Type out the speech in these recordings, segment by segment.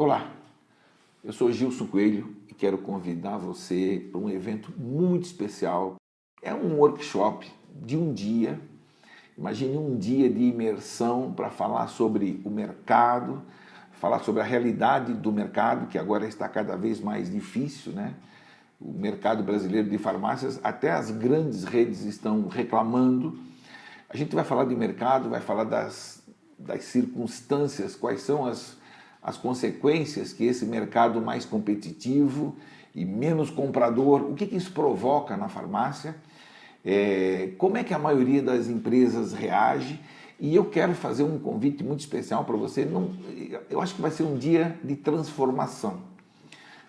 Olá, eu sou Gilson Coelho e quero convidar você para um evento muito especial. É um workshop de um dia. Imagine um dia de imersão para falar sobre o mercado, falar sobre a realidade do mercado, que agora está cada vez mais difícil, né? O mercado brasileiro de farmácias, até as grandes redes estão reclamando. A gente vai falar de mercado, vai falar das circunstâncias, quais são as consequências que esse mercado mais competitivo e menos comprador, o que isso provoca na farmácia, como é que a maioria das empresas reage. E eu quero fazer um convite muito especial para você. Eu acho que vai ser um dia de transformação.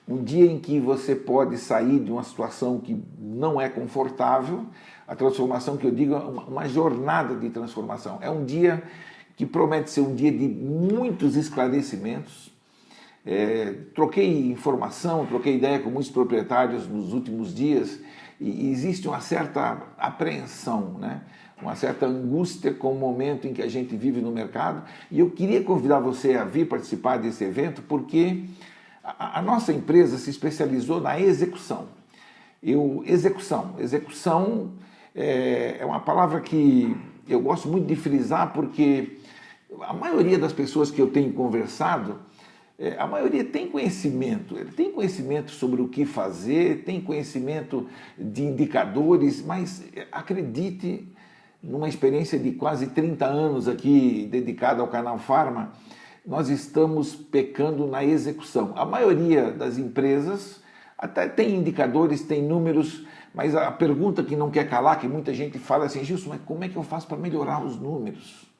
Um dia em que você pode sair de uma situação que não é confortável. A transformação que eu digo é uma jornada de transformação. É um dia que promete ser um dia de muitos esclarecimentos. Troquei informação, troquei ideia com muitos proprietários nos últimos dias e existe uma certa apreensão, né? Uma certa angústia com o momento em que a gente vive no mercado. E eu queria convidar você a vir participar desse evento porque a nossa empresa se especializou na execução. Execução é uma palavra que eu gosto muito de frisar porque a maioria das pessoas que eu tenho conversado, a maioria tem conhecimento, ele tem conhecimento sobre o que fazer, tem conhecimento de indicadores, mas acredite, numa experiência de quase 30 anos aqui dedicada ao canal Pharma, nós estamos pecando na execução. A maioria das empresas até tem indicadores, tem números, mas a pergunta que não quer calar, que muita gente fala assim, Gilson, mas como é que eu faço para melhorar os números?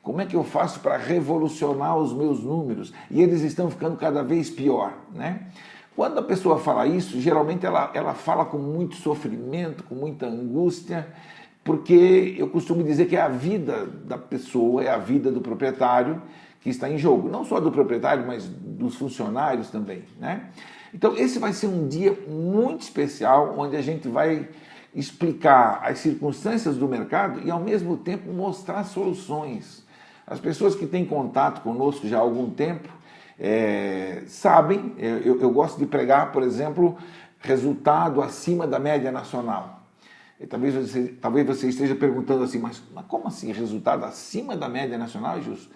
Como é que eu faço para revolucionar os meus números? E eles estão ficando cada vez pior, né? Quando a pessoa fala isso, geralmente ela fala com muito sofrimento, com muita angústia, porque eu costumo dizer que é a vida da pessoa, é a vida do proprietário que está em jogo. Não só do proprietário, mas dos funcionários também, né? Então esse vai ser um dia muito especial, onde a gente vai explicar as circunstâncias do mercado e ao mesmo tempo mostrar soluções. As pessoas que têm contato conosco já há algum tempo sabem, eu gosto de pregar, por exemplo, resultado acima da média nacional. E talvez você esteja perguntando assim, mas como assim resultado acima da média nacional, Justo?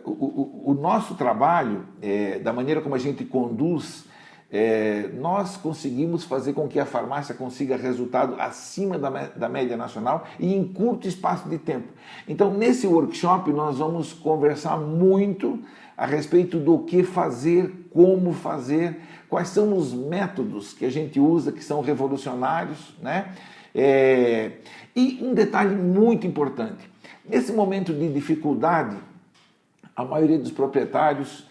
O nosso trabalho, da maneira como a gente conduz, nós conseguimos fazer com que a farmácia consiga resultado acima da média nacional e em curto espaço de tempo. Então, nesse workshop, nós vamos conversar muito a respeito do que fazer, como fazer, quais são os métodos que a gente usa, que são revolucionários, né? E um detalhe muito importante, nesse momento de dificuldade, a maioria dos proprietários,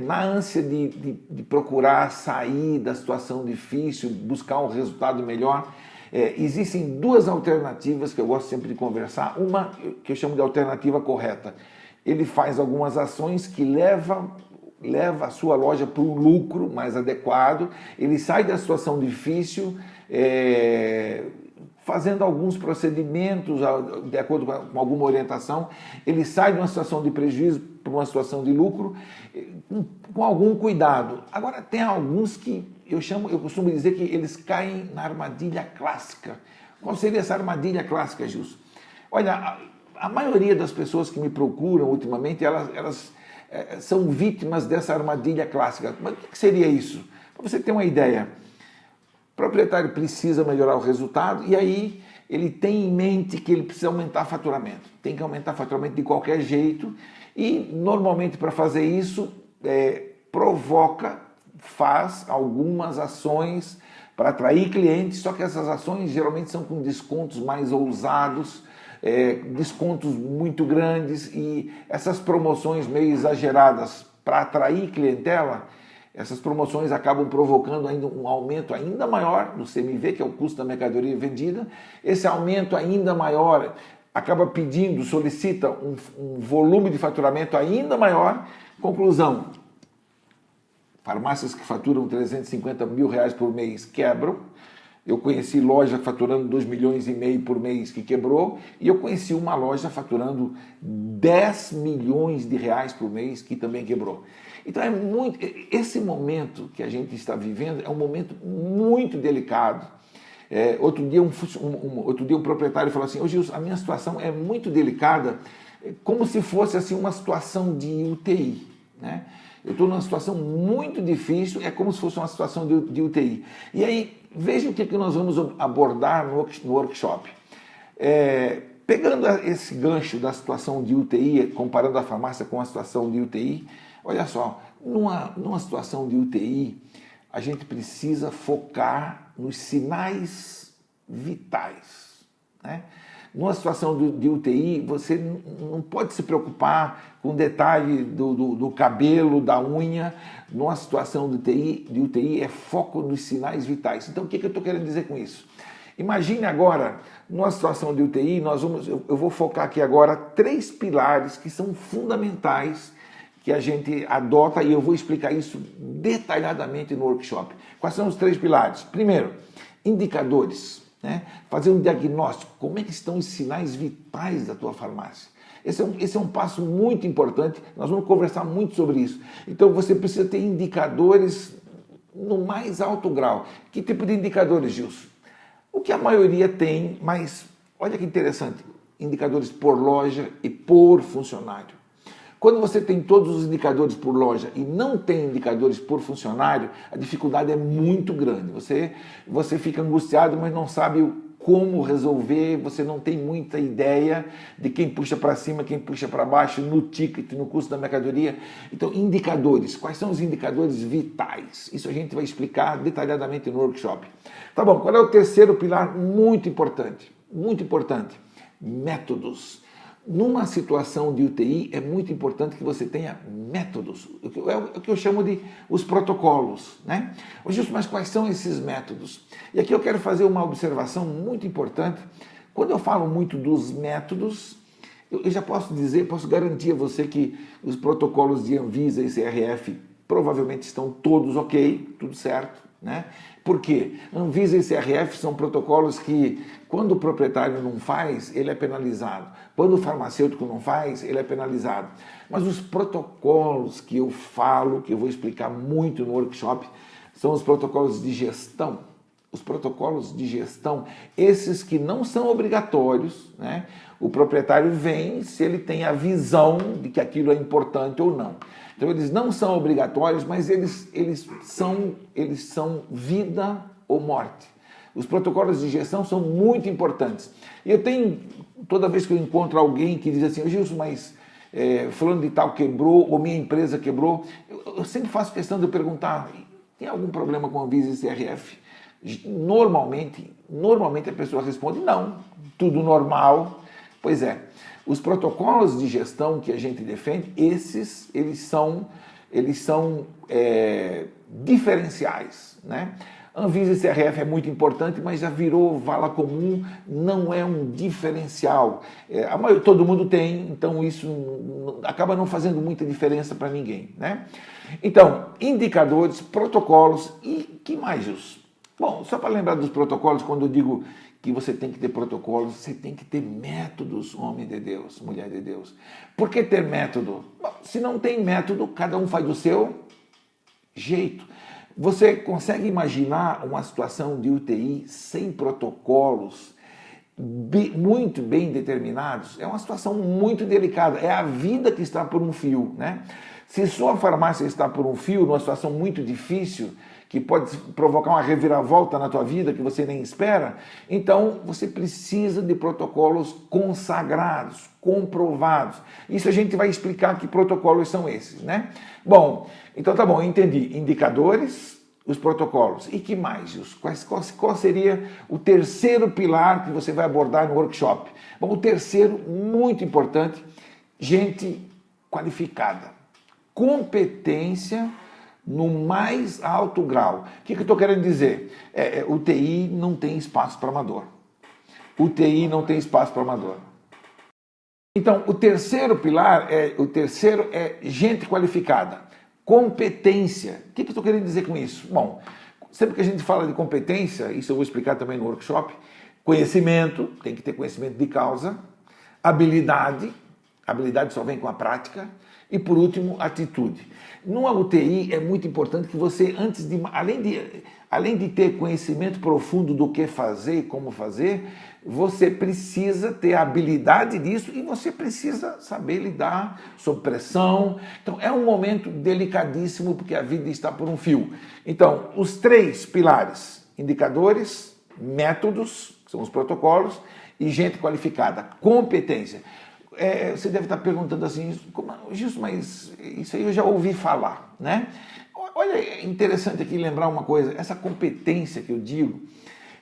na ânsia de procurar sair da situação difícil, buscar um resultado melhor, existem duas alternativas que eu gosto sempre de conversar. Uma que eu chamo de alternativa correta. Ele faz algumas ações que leva a sua loja para um lucro mais adequado, ele sai da situação difícil, fazendo alguns procedimentos de acordo com alguma orientação, ele sai de uma situação de prejuízo para uma situação de lucro com algum cuidado. Agora, tem alguns que eu costumo dizer que eles caem na armadilha clássica. Qual seria essa armadilha clássica, Gilson? Olha, a maioria das pessoas que me procuram ultimamente, elas são vítimas dessa armadilha clássica. Mas o que seria isso? Para você ter uma ideia, o proprietário precisa melhorar o resultado e aí ele tem em mente que ele precisa aumentar faturamento. Tem que aumentar faturamento de qualquer jeito e, normalmente, para fazer isso, faz algumas ações para atrair clientes, só que essas ações geralmente são com descontos mais ousados, descontos muito grandes e essas promoções meio exageradas para atrair clientela. Essas promoções acabam provocando ainda um aumento ainda maior do CMV, que é o custo da mercadoria vendida. Esse aumento ainda maior acaba solicita um volume de faturamento ainda maior. Conclusão, farmácias que faturam R$350 mil por mês quebram, Eu conheci loja faturando 2,5 milhões por mês que quebrou, e eu conheci uma loja faturando 10 milhões de reais por mês que também quebrou. Então esse momento que a gente está vivendo é um momento muito delicado. Outro dia um proprietário falou assim: ô Gilson, a minha situação é muito delicada, como se fosse assim uma situação de UTI, né? Eu estou numa situação muito difícil, é como se fosse uma situação de UTI. E aí, veja o que nós vamos abordar no workshop. Pegando esse gancho da situação de UTI, comparando a farmácia com a situação de UTI, olha só, numa situação de UTI, a gente precisa focar nos sinais vitais, né? Numa situação de UTI, você não pode se preocupar com o detalhe do cabelo, da unha. Numa situação de UTI é foco nos sinais vitais. Então, o que eu estou querendo dizer com isso? Imagine agora, numa situação de UTI, eu vou focar aqui agora 3 pilares que são fundamentais que a gente adota, e eu vou explicar isso detalhadamente no workshop. Quais são os 3 pilares? Primeiro, indicadores. Né? Fazer um diagnóstico, como é que estão os sinais vitais da tua farmácia. Esse é um passo muito importante, nós vamos conversar muito sobre isso. Então você precisa ter indicadores no mais alto grau. Que tipo de indicadores, Gilson? O que a maioria tem, mas olha que interessante, indicadores por loja e por funcionário. Quando você tem todos os indicadores por loja e não tem indicadores por funcionário, a dificuldade é muito grande. Você fica angustiado, mas não sabe como resolver, você não tem muita ideia de quem puxa para cima, quem puxa para baixo, no ticket, no custo da mercadoria. Então, indicadores. Quais são os indicadores vitais? Isso a gente vai explicar detalhadamente no workshop. Tá bom, qual é o terceiro pilar? Muito importante. Muito importante. Métodos. Numa situação de UTI, é muito importante que você tenha métodos, é o que eu chamo de os protocolos, né? Gilson, mas quais são esses métodos? E aqui eu quero fazer uma observação muito importante. Quando eu falo muito dos métodos, eu já posso garantir a você que os protocolos de Anvisa e CRF provavelmente estão todos ok, tudo certo, né? Por quê? Anvisa e CRF são protocolos que, quando o proprietário não faz, ele é penalizado. Quando o farmacêutico não faz, ele é penalizado. Mas os protocolos que eu falo, que eu vou explicar muito no workshop, são os protocolos de gestão. Os protocolos de gestão, esses que não são obrigatórios, né? O proprietário vem se ele tem a visão de que aquilo é importante ou não. Então eles não são obrigatórios, mas eles são vida ou morte. Os protocolos de gestão são muito importantes. E toda vez que eu encontro alguém que diz assim: Gilson, mas fulano de tal quebrou, ou minha empresa quebrou, eu sempre faço questão de perguntar: tem algum problema com a Anvisa e CRF? Normalmente a pessoa responde: não, tudo normal. Pois é, os protocolos de gestão que a gente defende, eles são diferenciais, né? Anvisa e CRF é muito importante, mas já virou vala comum, não é um diferencial. Todo mundo tem, então isso acaba não fazendo muita diferença para ninguém, né? Então, indicadores, protocolos e que mais, Gilson? Bom, só para lembrar dos protocolos, quando eu digo que você tem que ter protocolos, você tem que ter métodos, homem de Deus, mulher de Deus. Por que ter método? Bom, se não tem método, cada um faz do seu jeito. Você consegue imaginar uma situação de UTI sem protocolos muito bem determinados? É uma situação muito delicada, é a vida que está por um fio, né? Se sua farmácia está por um fio, numa situação muito difícil, que pode provocar uma reviravolta na tua vida que você nem espera, então você precisa de protocolos consagrados, comprovados. Isso a gente vai explicar que protocolos são esses, né? Bom, então tá bom, eu entendi. Indicadores, os protocolos. E que mais, Gilson? Qual seria o terceiro pilar que você vai abordar no workshop? Bom, o terceiro, muito importante, gente qualificada. Competência no mais alto grau. O que eu estou querendo dizer? UTI não tem espaço para amador. UTI não tem espaço para amador. Então, o terceiro pilar é gente qualificada. Competência. O que eu estou querendo dizer com isso? Bom, sempre que a gente fala de competência, isso eu vou explicar também no workshop, conhecimento, tem que ter conhecimento de causa, habilidade só vem com a prática, e por último, atitude. Numa UTI é muito importante que você, além de ter conhecimento profundo do que fazer e como fazer, você precisa ter a habilidade disso e você precisa saber lidar sob pressão. Então é um momento delicadíssimo porque a vida está por um fio. Então, os 3 pilares, indicadores, métodos, que são os protocolos, e gente qualificada, competência. Você deve estar perguntando assim, Gilson, mas isso aí eu já ouvi falar, né? Olha, é interessante aqui lembrar uma coisa, essa competência que eu digo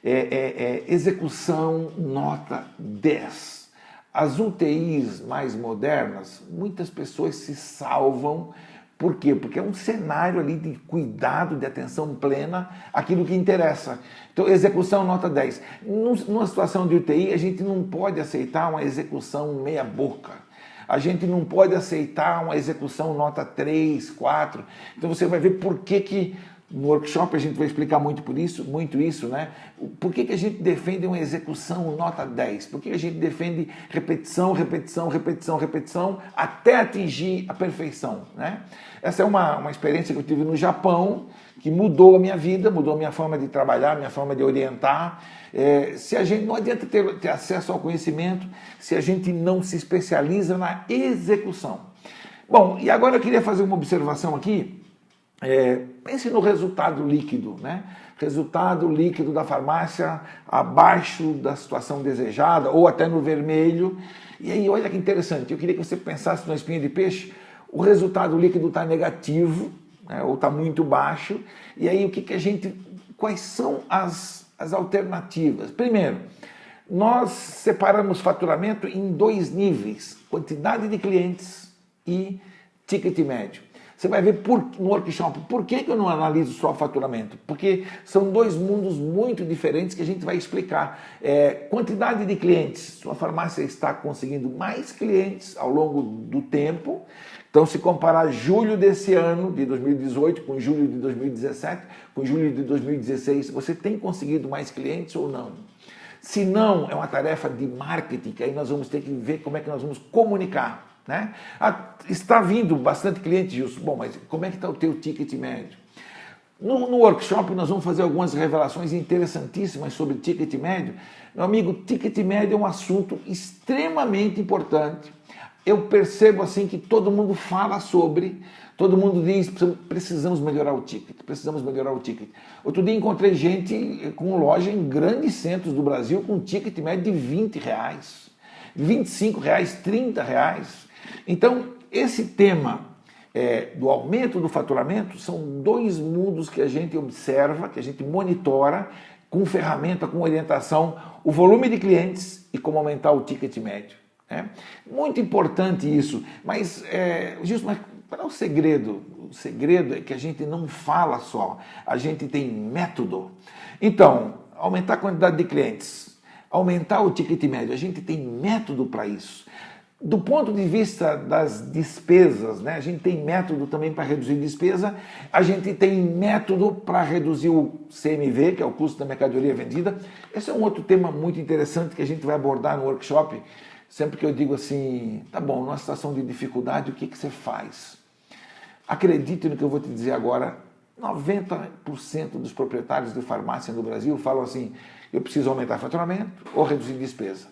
é execução nota 10. As UTIs mais modernas, muitas pessoas se salvam. Por quê? Porque é um cenário ali de cuidado, de atenção plena, aquilo que interessa. Então, execução nota 10. Numa situação de UTI, a gente não pode aceitar uma execução meia boca. A gente não pode aceitar uma execução nota 3, 4. Então, você vai ver por que no workshop a gente vai explicar muito isso, né? Por que a gente defende uma execução nota 10? Por que a gente defende repetição, repetição, repetição, repetição, até atingir a perfeição, né? Essa é uma experiência que eu tive no Japão, que mudou a minha vida, mudou a minha forma de trabalhar, a minha forma de orientar. Se a gente não adianta ter acesso ao conhecimento se a gente não se especializa na execução. Bom, e agora eu queria fazer uma observação aqui. Pense no resultado líquido, né? Resultado líquido da farmácia abaixo da situação desejada ou até no vermelho. E aí, olha que interessante, eu queria que você pensasse numa espinha de peixe, o resultado líquido está negativo, né? Ou está muito baixo. E aí, quais são as alternativas? Primeiro, nós separamos faturamento em 2 níveis, quantidade de clientes e ticket médio. Você vai ver no workshop por que eu não analiso só o faturamento. Porque são 2 mundos muito diferentes que a gente vai explicar. Quantidade de clientes. Sua farmácia está conseguindo mais clientes ao longo do tempo. Então, se comparar julho desse ano, de 2018, com julho de 2017, com julho de 2016, você tem conseguido mais clientes ou não? Se não, é uma tarefa de marketing, que aí nós vamos ter que ver como é que nós vamos comunicar. Né? Está vindo bastante cliente, Gilson. Bom, mas como é que está o teu ticket médio? No workshop nós vamos fazer algumas revelações interessantíssimas sobre ticket médio. Meu amigo, ticket médio é um assunto extremamente importante. Eu percebo assim que todo mundo fala sobre, todo mundo diz, precisamos melhorar o ticket, precisamos melhorar o ticket. Outro dia encontrei gente com loja em grandes centros do Brasil com ticket médio de R$20, R$25, R$30. Então, esse tema do aumento do faturamento são 2 mundos que a gente observa, que a gente monitora com ferramenta, com orientação, o volume de clientes e como aumentar o ticket médio. Né? Muito importante isso, mas, Gilson, mas qual é o segredo? O segredo é que a gente não fala só, a gente tem método. Então, aumentar a quantidade de clientes, aumentar o ticket médio, a gente tem método para isso. Do ponto de vista das despesas, né, a gente tem método também para reduzir despesa, a gente tem método para reduzir o CMV, que é o custo da mercadoria vendida. Esse é um outro tema muito interessante que a gente vai abordar no workshop. Sempre que eu digo assim, tá bom, numa situação de dificuldade, o que você faz? Acredite no que eu vou te dizer agora, 90% dos proprietários de farmácia no Brasil falam assim, eu preciso aumentar faturamento ou reduzir despesa.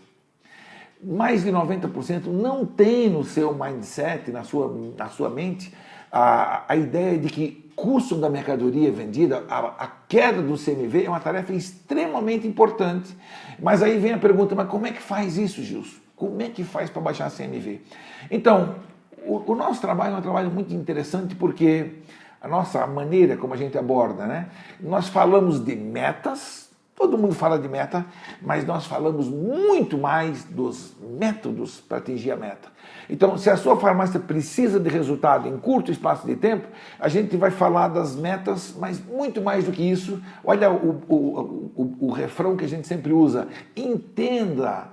Mais de 90% não tem no seu mindset, na sua mente, a ideia de que custo da mercadoria vendida, a queda do CMV é uma tarefa extremamente importante. Mas aí vem a pergunta, mas como é que faz isso, Gilson? Como é que faz para baixar a CMV? Então, o nosso trabalho é um trabalho muito interessante porque a nossa maneira como a gente aborda, né? Nós falamos de metas. Todo mundo fala de meta, mas nós falamos muito mais dos métodos para atingir a meta. Então, se a sua farmácia precisa de resultado em curto espaço de tempo, a gente vai falar das metas, mas muito mais do que isso. Olha o refrão que a gente sempre usa. Entenda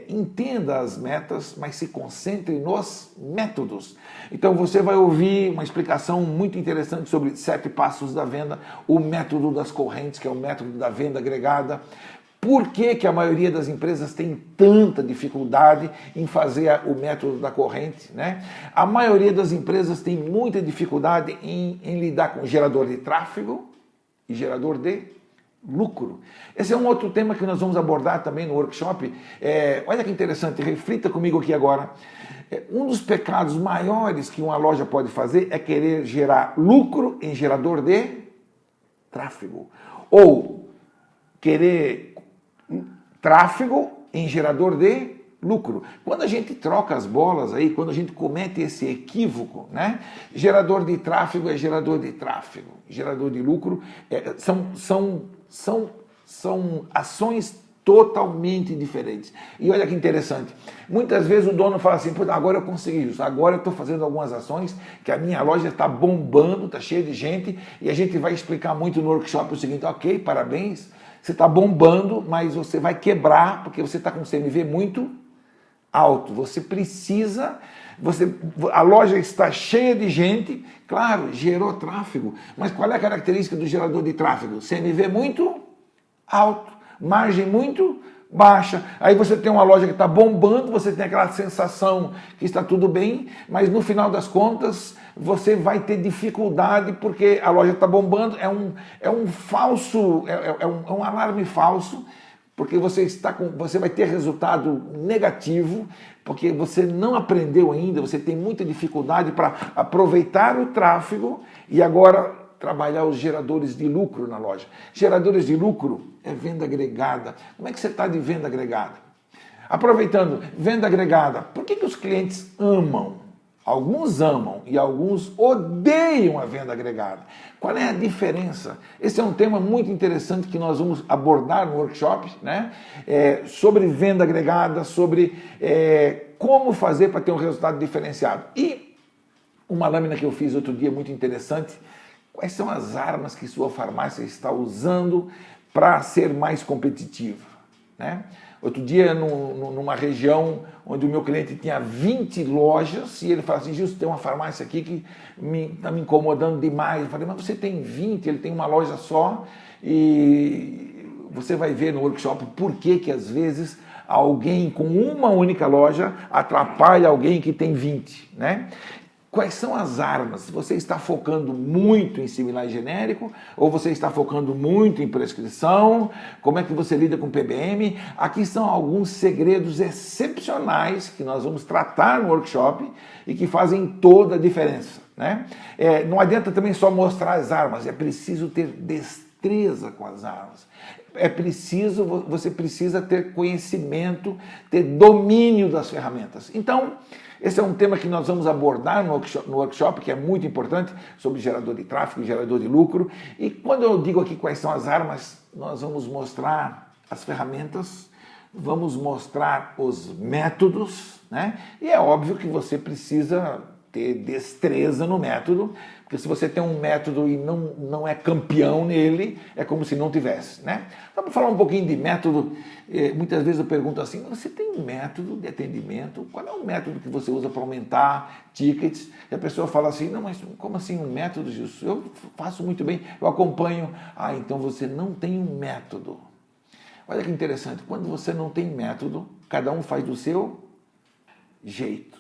Entenda as metas, mas se concentre nos métodos. Então você vai ouvir uma explicação muito interessante sobre 7 passos da venda, o método das correntes, que é o método da venda agregada. Por que que a maioria das empresas tem tanta dificuldade em fazer o método da corrente, né? A maioria das empresas tem muita dificuldade em lidar com gerador de tráfego e gerador de lucro. Esse é um outro tema que nós vamos abordar também no workshop. Olha que interessante, reflita comigo aqui agora. Um dos pecados maiores que uma loja pode fazer é querer gerar lucro em gerador de tráfego. Ou querer tráfego em gerador de lucro. Quando a gente troca as bolas aí, quando a gente comete esse equívoco, né? Gerador de tráfego é gerador de tráfego, gerador de lucro são ações totalmente diferentes. E olha que interessante, muitas vezes o dono fala assim, agora eu consegui isso, agora eu estou fazendo algumas ações que a minha loja está bombando, está cheia de gente, e a gente vai explicar muito no workshop o seguinte, ok, parabéns, você está bombando, mas você vai quebrar, porque você está com um CMV muito alto. Você precisa, a loja está cheia de gente, claro, gerou tráfego, mas qual é a característica do gerador de tráfego? CMV muito alto, margem muito baixa. Aí você tem uma loja que está bombando, você tem aquela sensação que está tudo bem, mas no final das contas você vai ter dificuldade porque a loja está bombando, é um alarme falso, porque você vai ter resultado negativo, porque você não aprendeu ainda, você tem muita dificuldade para aproveitar o tráfego e agora trabalhar os geradores de lucro na loja. Geradores de lucro é venda agregada. Como é que você está de venda agregada? Aproveitando, venda agregada, por que os clientes amam? Alguns amam e alguns odeiam a venda agregada. Qual é a diferença? Esse é um tema muito interessante que nós vamos abordar no workshop, né? Sobre venda agregada, sobre como fazer para ter um resultado diferenciado. E uma lâmina que eu fiz outro dia muito interessante, quais são as armas que sua farmácia está usando para ser mais competitiva, né? Outro dia, numa região onde o meu cliente tinha 20 lojas, e ele falou assim, Gilson, tem uma farmácia aqui que está me incomodando demais. Eu falei, mas você tem 20, ele tem uma loja só, e você vai ver no workshop por que às vezes alguém com uma única loja atrapalha alguém que tem 20, né? Quais são as armas? Você está focando muito em similar e genérico? Ou você está focando muito em prescrição? Como é que você lida com PBM? Aqui são alguns segredos excepcionais que nós vamos tratar no workshop e que fazem toda a diferença, né? Não adianta também só mostrar as armas, é preciso ter destreza com as armas. Você precisa ter conhecimento, ter domínio das ferramentas. Então, esse é um tema que nós vamos abordar no workshop, que é muito importante, sobre gerador de tráfego, gerador de lucro. E quando eu digo aqui quais são as armas, nós vamos mostrar as ferramentas, vamos mostrar os métodos, né? E é óbvio que você precisa ter destreza no método, porque se você tem um método e não é campeão nele, é como se não tivesse, né? Então, para falar um pouquinho de método, muitas vezes eu pergunto assim, você tem um método de atendimento? Qual é o método que você usa para aumentar tickets? E a pessoa fala assim, não, mas como assim um método, Gilson? Eu faço muito bem, eu acompanho. Ah, então você não tem um método. Olha que interessante, quando você não tem método, cada um faz do seu jeito.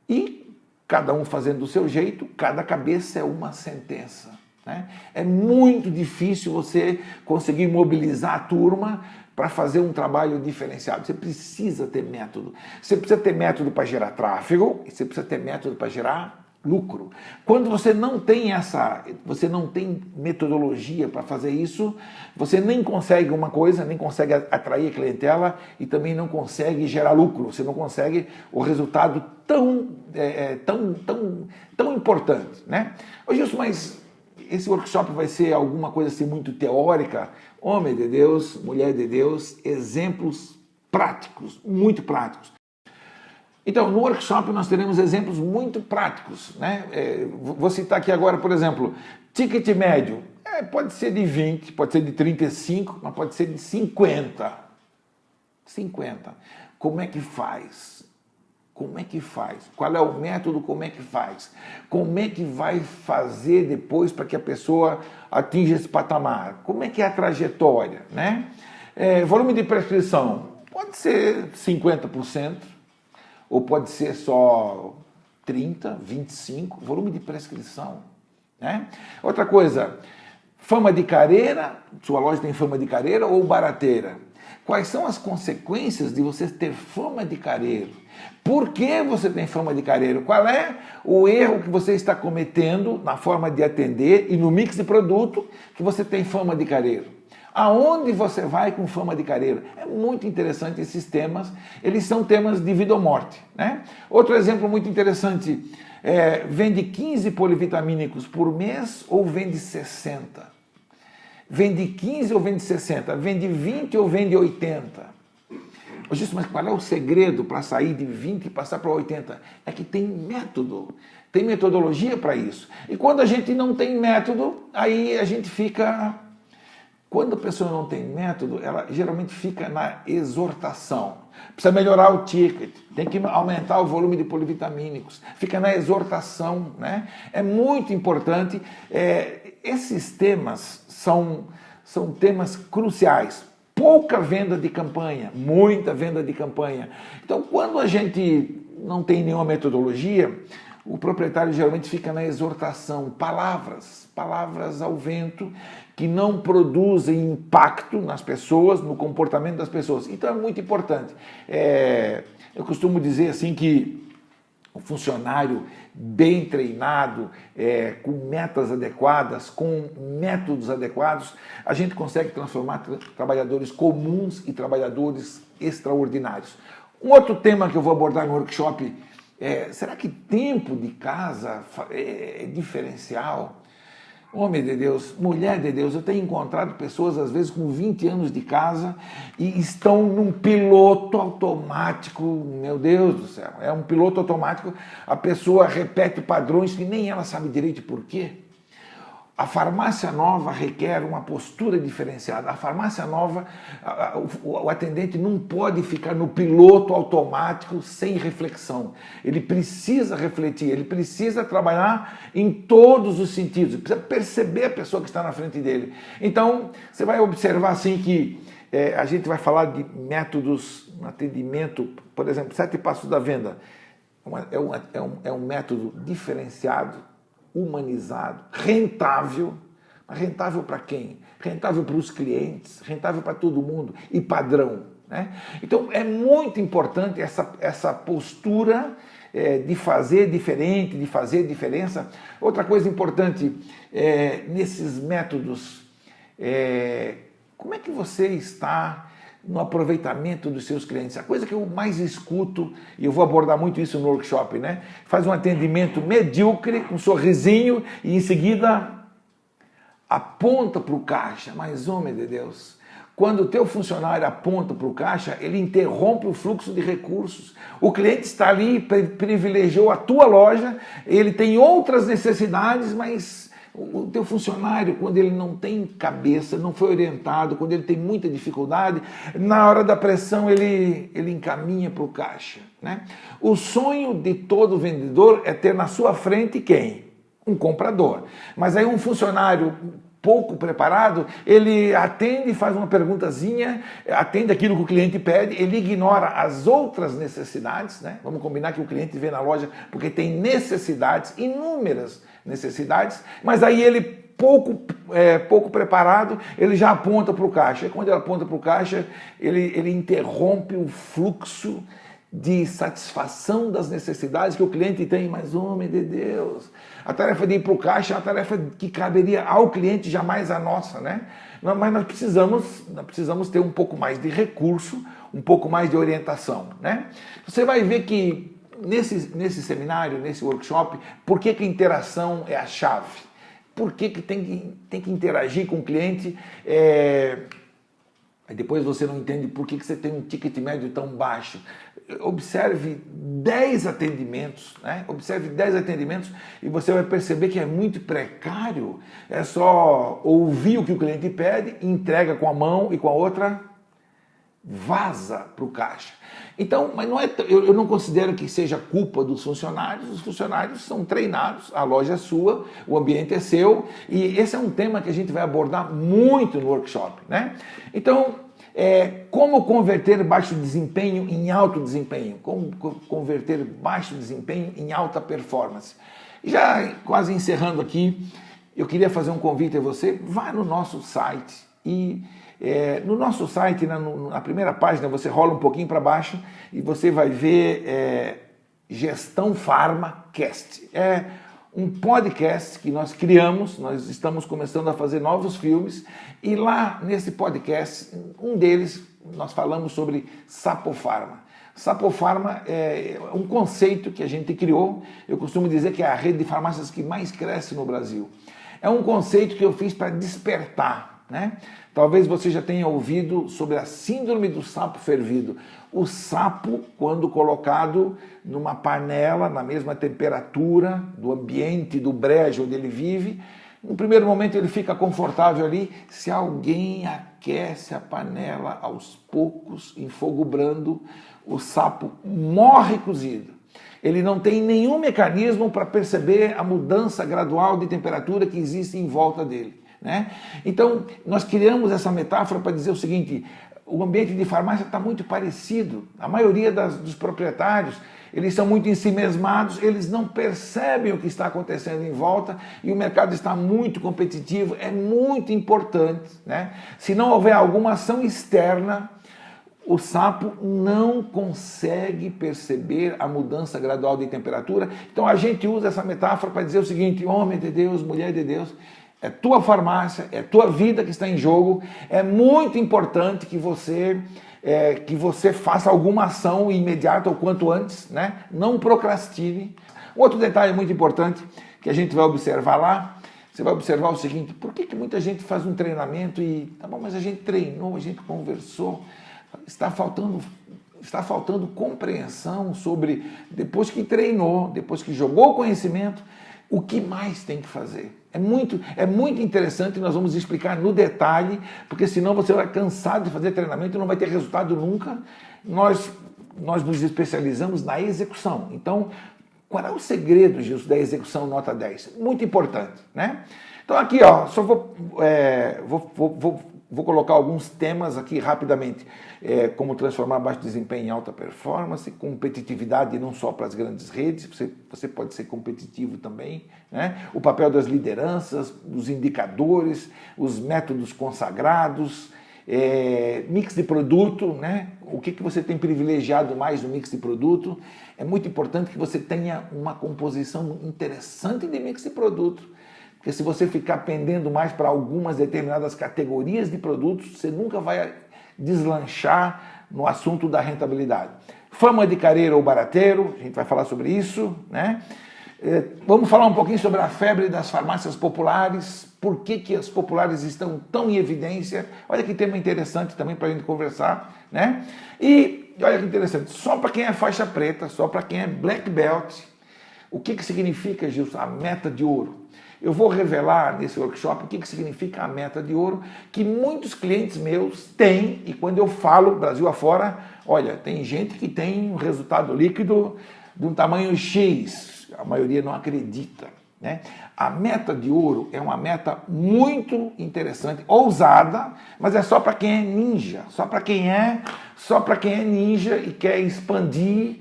E cada um fazendo do seu jeito, cada cabeça é uma sentença, né? É muito difícil você conseguir mobilizar a turma para fazer um trabalho diferenciado. Você precisa ter método. Você precisa ter método para gerar tráfego e você precisa ter método para gerar lucro. Quando você não tem metodologia para fazer isso, você nem consegue uma coisa, nem consegue atrair a clientela e também não consegue gerar lucro. Você não consegue o resultado tão importante, né? Ô Gilson, mas esse workshop vai ser alguma coisa assim muito teórica? Homem de Deus, mulher de Deus, exemplos práticos, muito práticos. Então, no workshop nós teremos exemplos muito práticos, né? Vou citar aqui agora, por exemplo, ticket médio. Pode ser de 20, pode ser de 35, mas pode ser de 50. Como é que faz? Como é que faz? Qual é o método? Como é que faz? Como é que vai fazer depois para que a pessoa atinja esse patamar? Como é que é a trajetória, né? Volume de prescrição pode ser 50%, ou pode ser só 30%, 25%, volume de prescrição, né? Outra coisa, fama de careira, sua loja tem fama de careira ou barateira? Quais são as consequências de você ter fama de careiro? Por que você tem fama de careiro? Qual é o erro que você está cometendo na forma de atender e no mix de produto que você tem fama de careiro? Aonde você vai com fama de careiro? É muito interessante esses temas, eles são temas de vida ou morte, né? Outro exemplo muito interessante, vende 15 polivitamínicos por mês ou vende 60? Vende 15 ou vende 60? Vende 20 ou vende 80? Mas qual é o segredo para sair de 20 e passar para 80? É que tem método, tem metodologia para isso. E quando a gente não tem método, aí a gente fica... Quando a pessoa não tem método, ela geralmente fica na exortação. Precisa melhorar o ticket, tem que aumentar o volume de polivitamínicos. Fica na exortação, né? É muito importante. Esses temas são temas cruciais. Pouca venda de campanha, muita venda de campanha. Então, quando a gente não tem nenhuma metodologia, o proprietário geralmente fica na exortação, palavras ao vento, que não produzem impacto nas pessoas, no comportamento das pessoas. Então é muito importante. Eu costumo dizer assim que o funcionário bem treinado, com metas adequadas, com métodos adequados, a gente consegue transformar trabalhadores comuns e trabalhadores extraordinários. Um outro tema que eu vou abordar no workshop será que tempo de casa é diferencial? Homem de Deus, mulher de Deus, eu tenho encontrado pessoas, às vezes, com 20 anos de casa e estão num piloto automático, meu Deus do céu, é um piloto automático, a pessoa repete padrões que nem ela sabe direito por quê. A farmácia nova requer uma postura diferenciada. A farmácia nova, o atendente não pode ficar no piloto automático sem reflexão. Ele precisa refletir, ele precisa trabalhar em todos os sentidos, ele precisa perceber a pessoa que está na frente dele. Então, você vai observar assim que a gente vai falar de métodos no atendimento, por exemplo, 7 passos da venda. É um método diferenciado, humanizado, rentável. Mas rentável para quem? Rentável para os clientes, rentável para todo mundo e padrão, né? Então é muito importante essa postura de fazer diferente, de fazer diferença. Outra coisa importante nesses métodos, como é que você está no aproveitamento dos seus clientes? A coisa que eu mais escuto, e eu vou abordar muito isso no workshop, né? Faz um atendimento medíocre, com um sorrisinho, e em seguida aponta para o caixa. Mas, homem de Deus, quando o teu funcionário aponta para o caixa, ele interrompe o fluxo de recursos. O cliente está ali, privilegiou a tua loja, ele tem outras necessidades, mas o teu funcionário, quando ele não tem cabeça, não foi orientado, quando ele tem muita dificuldade, na hora da pressão ele encaminha para o caixa, né? O sonho de todo vendedor é ter na sua frente quem? Um comprador. Mas aí um funcionário pouco preparado, ele atende, faz uma perguntazinha, atende aquilo que o cliente pede, ele ignora as outras necessidades, né? Vamos combinar que o cliente vem na loja porque tem necessidades, inúmeras necessidades, mas aí ele pouco preparado, ele já aponta para o caixa. E quando ele aponta para o caixa, ele interrompe o fluxo de satisfação das necessidades que o cliente tem. Mas, homem de Deus, a tarefa de ir para o caixa é uma tarefa que caberia ao cliente, jamais à nossa, né? Mas nós precisamos ter um pouco mais de recurso, um pouco mais de orientação, né? Você vai ver que nesse seminário, nesse workshop, por que a interação é a chave? Por que tem que interagir com o cliente? Aí depois você não entende por que você tem um ticket médio tão baixo. Observe 10 atendimentos, né? Observe 10 atendimentos e você vai perceber que é muito precário. É só ouvir o que o cliente pede, entrega com a mão e com a outra vaza para o caixa. Então, mas não é, eu não considero que seja culpa dos funcionários. Os funcionários são treinados, a loja é sua, o ambiente é seu, e esse é um tema que a gente vai abordar muito no workshop, né? Então, como converter baixo desempenho em alto desempenho? Como converter baixo desempenho em alta performance? Já quase encerrando aqui, eu queria fazer um convite a você. Vá no nosso site e no nosso site, na primeira página, você rola um pouquinho para baixo e você vai ver Gestão Pharma Cast. É um podcast que nós criamos, nós estamos começando a fazer novos filmes, e lá nesse podcast, um deles, nós falamos sobre Sapopharma. Sapopharma é um conceito que a gente criou, eu costumo dizer que é a rede de farmácias que mais cresce no Brasil. É um conceito que eu fiz para despertar, né? Talvez você já tenha ouvido sobre a síndrome do sapo fervido. O sapo, quando colocado numa panela, na mesma temperatura do ambiente, do brejo onde ele vive, no primeiro momento ele fica confortável ali. Se alguém aquece a panela aos poucos, em fogo brando, o sapo morre cozido. Ele não tem nenhum mecanismo para perceber a mudança gradual de temperatura que existe em volta dele, né? Então, nós criamos essa metáfora para dizer o seguinte: o ambiente de farmácia está muito parecido. A maioria dos proprietários, eles são muito ensimesmados, eles não percebem o que está acontecendo em volta, e o mercado está muito competitivo. É muito importante, né? Se não houver alguma ação externa, o sapo não consegue perceber a mudança gradual de temperatura. Então a gente usa essa metáfora para dizer o seguinte: homem de Deus, mulher de Deus, é tua farmácia, é tua vida que está em jogo. É muito importante que você faça alguma ação imediata, o quanto antes, né? Não procrastine. Outro detalhe muito importante que a gente vai observar lá, você vai observar o seguinte: por que muita gente faz um treinamento e, tá bom, mas a gente treinou, a gente conversou, está faltando compreensão sobre, depois que treinou, depois que jogou o conhecimento, o que mais tem que fazer? É muito interessante, nós vamos explicar no detalhe, porque senão você vai cansar de fazer treinamento e não vai ter resultado nunca. Nós nos especializamos na execução. Então, qual é o segredo, Gilson, da execução nota 10? Muito importante, né? Então aqui, ó, só vou colocar alguns temas aqui rapidamente, como transformar baixo desempenho em alta performance, competitividade não só para as grandes redes, você pode ser competitivo também, né? O papel das lideranças, os indicadores, os métodos consagrados, mix de produto, né? O que você tem privilegiado mais no mix de produto. É muito importante que você tenha uma composição interessante de mix de produto, porque se você ficar pendendo mais para algumas determinadas categorias de produtos, você nunca vai deslanchar no assunto da rentabilidade. Fama de careiro ou barateiro, a gente vai falar sobre isso, né? Vamos falar um pouquinho sobre a febre das farmácias populares, por que as populares estão tão em evidência. Olha que tema interessante também para a gente conversar, né? E olha que interessante, só para quem é faixa preta, só para quem é black belt, o que significa, Gilson, a meta de ouro? Eu vou revelar nesse workshop o que significa a meta de ouro, que muitos clientes meus têm, e quando eu falo Brasil afora, olha, tem gente que tem um resultado líquido de um tamanho X, a maioria não acredita, né? A meta de ouro é uma meta muito interessante, ousada, mas é só para quem é ninja, só para quem é ninja e quer expandir,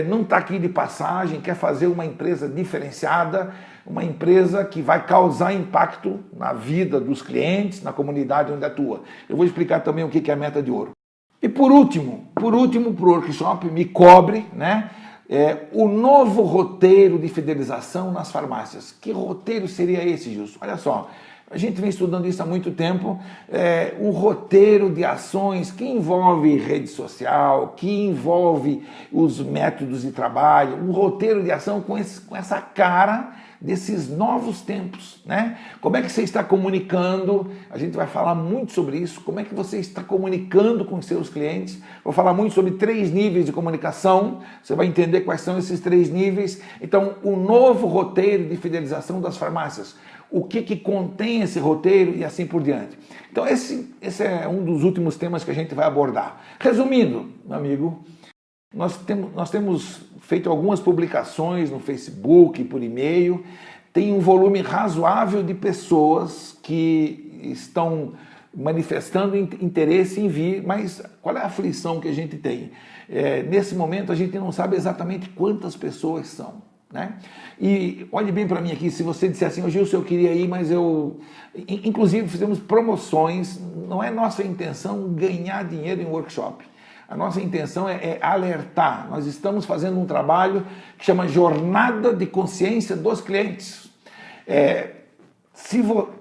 não está aqui de passagem, quer fazer uma empresa diferenciada, uma empresa que vai causar impacto na vida dos clientes, na comunidade onde atua. Eu vou explicar também o que é a meta de ouro. E por último, para o workshop, me cobre, né, o novo roteiro de fidelização nas farmácias. Que roteiro seria esse, Gilson? Olha só, a gente vem estudando isso há muito tempo, um roteiro de ações que envolve rede social, que envolve os métodos de trabalho, um roteiro de ação com essa cara, desses novos tempos, né? Como é que você está comunicando? A gente vai falar muito sobre isso. Como é que você está comunicando com os seus clientes? Vou falar muito sobre 3 níveis de comunicação. Você vai entender quais são esses 3 níveis. Então, o novo roteiro de fidelização das farmácias. O que contém esse roteiro e assim por diante. Então, esse é um dos últimos temas que a gente vai abordar. Resumindo, meu amigo, nós temos feito algumas publicações no Facebook, por e-mail, tem um volume razoável de pessoas que estão manifestando interesse em vir, mas qual é a aflição que a gente tem? Nesse momento a gente não sabe exatamente quantas pessoas são, né? E olhe bem para mim aqui, se você disser assim, Gilson, eu queria ir, mas eu... Inclusive fizemos promoções, não é nossa intenção ganhar dinheiro em workshop. A nossa intenção é alertar. Nós estamos fazendo um trabalho que chama Jornada de Consciência dos Clientes.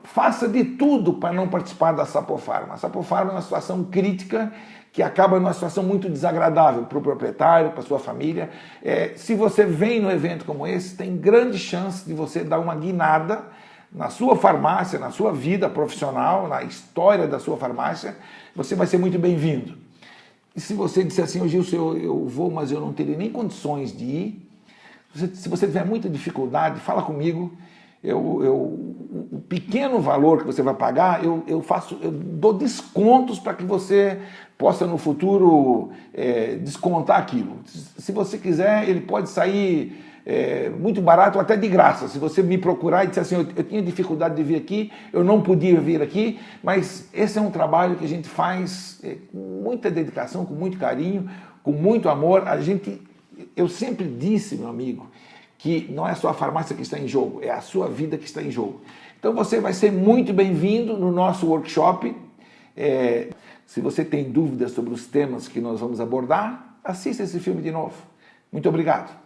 Faça de tudo para não participar da Sapofarma. A Sapofarma é uma situação crítica que acaba numa situação muito desagradável para o proprietário, para a sua família. Se você vem no evento como esse, tem grande chance de você dar uma guinada na sua farmácia, na sua vida profissional, na história da sua farmácia. Você vai ser muito bem-vindo. E se você disser assim, Gilson, eu vou, mas eu não teria nem condições de ir, se você tiver muita dificuldade, fala comigo, o pequeno valor que você vai pagar, eu dou descontos para que você possa no futuro descontar aquilo. Se você quiser, ele pode sair muito barato, até de graça. Se você me procurar e disser assim, eu tinha dificuldade de vir aqui, eu não podia vir aqui, mas esse é um trabalho que a gente faz com muita dedicação, com muito carinho, com muito amor. Eu sempre disse, meu amigo, que não é só a farmácia que está em jogo, é a sua vida que está em jogo. Então você vai ser muito bem-vindo no nosso workshop. Se você tem dúvidas sobre os temas que nós vamos abordar, assista esse filme de novo. Muito obrigado.